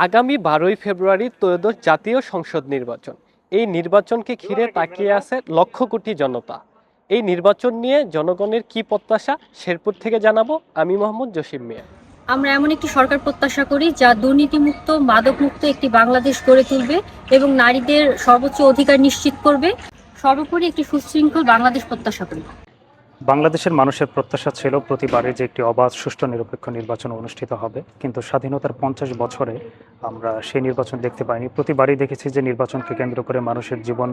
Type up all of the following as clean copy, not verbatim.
আগামী 12ই ফেব্রুয়ারি ত্রয়োদশ জাতীয় সংসদ নির্বাচন। এই নির্বাচনকে ঘিরে তাকিয়ে আছে লক্ষ কোটি জনতা। এই নির্বাচন নিয়ে জনগণের কি প্রত্যাশা, শেরপুর থেকে জানাবো আমি মোহাম্মদ জসিম মিয়া। আমরা এমন একটি সরকার প্রত্যাশা করি যা দুর্নীতিমুক্ত, মাদকমুক্ত একটি বাংলাদেশ গড়ে তুলবে এবং নারীদের সর্বোচ্চ অধিকার নিশ্চিত করবে। সর্বোপরি একটি সুশৃঙ্খল বাংলাদেশ প্রত্যাশা করি। বাংলাদেশের মানুষের প্রত্যাশা ছিল প্রতিবারে যে একটি অবাধ, সুষ্ঠু, নিরপেক্ষ নির্বাচন অনুষ্ঠিত হবে, কিন্তু স্বাধীনতার 50 বছরে আমরা সেই নির্বাচন দেখতে পাইনি। প্রতিবারই দেখেছি যে নির্বাচনকে কেন্দ্র করে মানুষের জীবন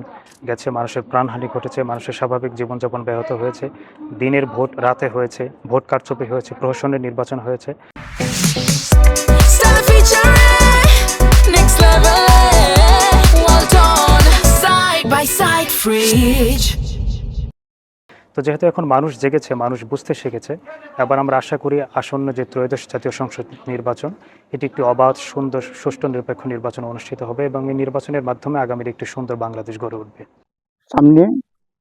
গেছে, মানুষের প্রাণহানি ঘটেছে, মানুষের স্বাভাবিক জীবনযাপন ব্যাহত হয়েছে। দিনের ভোট রাতে হয়েছে, ভোট কারচুপি হয়েছে, প্রহসনের নির্বাচন হয়েছে। তো যেহেতু এখন মানুষ জেগেছে, মানুষ বুঝতে শিখেছে, এবার আমরা আশা করি আসন্ন যে ত্রয়োদশ জাতীয় সংসদ নির্বাচন, এটি একটি অবাধ, সুন্দর, সুষ্ঠু, নিরপেক্ষ নির্বাচন অনুষ্ঠিত হবে এবং এই নির্বাচনের মাধ্যমে আগামীর একটি সুন্দর বাংলাদেশ গড়ে উঠবে। সামনে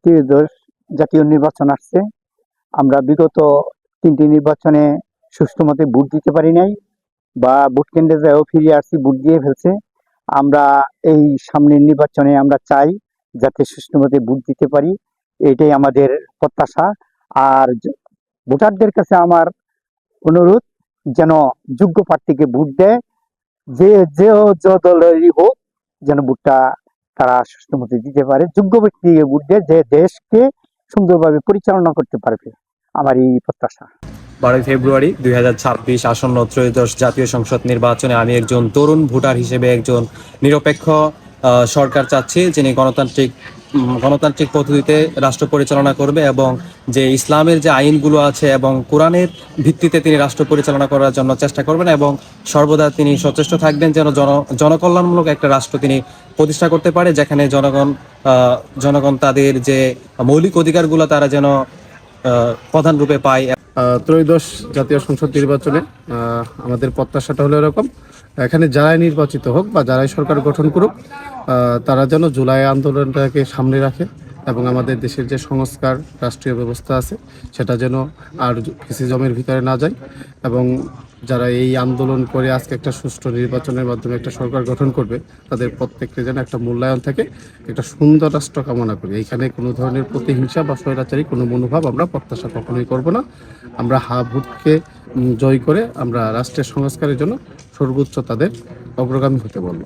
ত্রয়োদশ জাতীয় নির্বাচন আসছে। আমরা বিগত 3টি নির্বাচনে সুষ্ঠু মতে ভোট দিতে পারি নাই, বা ভোট কেন্দ্রে যাও ফিরে আসছি, ভোট দিয়ে ফেলছে। আমরা এই সামনের নির্বাচনে আমরা চাই যাতে সুষ্ঠু মতে ভোট দিতে পারি, এটাই আমাদের প্রত্যাশা। আর ভোটারদের কাছে আমার অনুরোধ, যেন যোগ্য প্রার্থীকে ভোট দেয়, যে যে দলেরই হোক, যেন ভোটটা তারা সুষ্ঠু মতে দিতে পারে। যোগ্য ব্যক্তিকে ভোট দেয়, যে দেশকে সুন্দরভাবে পরিচালনা করতে পারবে, আমার এই প্রত্যাশা। 12 ফেব্রুয়ারি 2026 আসন্ন ত্রয়োদশ জাতীয় সংসদ নির্বাচনে আমি একজন তরুণ ভোটার হিসেবে একজন নিরপেক্ষ সরকার চাচ্ছি, যিনি গণতান্ত্রিক পদ্ধতিতে রাষ্ট্র পরিচালনা করবে এবং যে ইসলামের যে আইনগুলো আছে এবং কোরআনের ভিত্তিতে তিনি রাষ্ট্র পরিচালনা করার জন্য চেষ্টা করবেন এবং সর্বদা তিনি সচেষ্ট থাকবেন যেন জনকল্যাণমূলক একটা রাষ্ট্র তিনি প্রতিষ্ঠা করতে পারে, যেখানে জনগণ তাদের যে মৌলিক অধিকারগুলো তারা যেন প্রধান রূপে পায়। ত্রয়োদশ জাতীয় সংসদ নির্বাচনে আমাদের প্রত্যাশাটা হলো এরকম, এখানে যারাই নির্বাচিত হোক বা যারাই সরকার গঠন করুক, তারা যেন জুলাই আন্দোলনটাকে সামনে রাখে এবং আমাদের দেশের যে সংস্কার রাষ্ট্রীয় ব্যবস্থা আছে সেটা যেন আর ফ্যাসিজমের ভিতরে না যায়, এবং যারা এই আন্দোলন করে আজকে একটা সুষ্ঠু নির্বাচনের মাধ্যমে একটা সরকার গঠন করবে, তাদের প্রত্যেককে যেন একটা মূল্যায়ন থাকে, একটা সুন্দর রাষ্ট্র কামনা করি। এখানে কোনো ধরনের প্রতিহিংসা বা স্বৈরাচারী কোনো মনোভাব আমরা প্রত্যাশা কখনোই করব না। আমরা ভোটকে জয় করে আমরা রাষ্ট্রের সংস্কারের জন্য সর্বোচ্চ তাদের অগ্রগামী হতে বলব।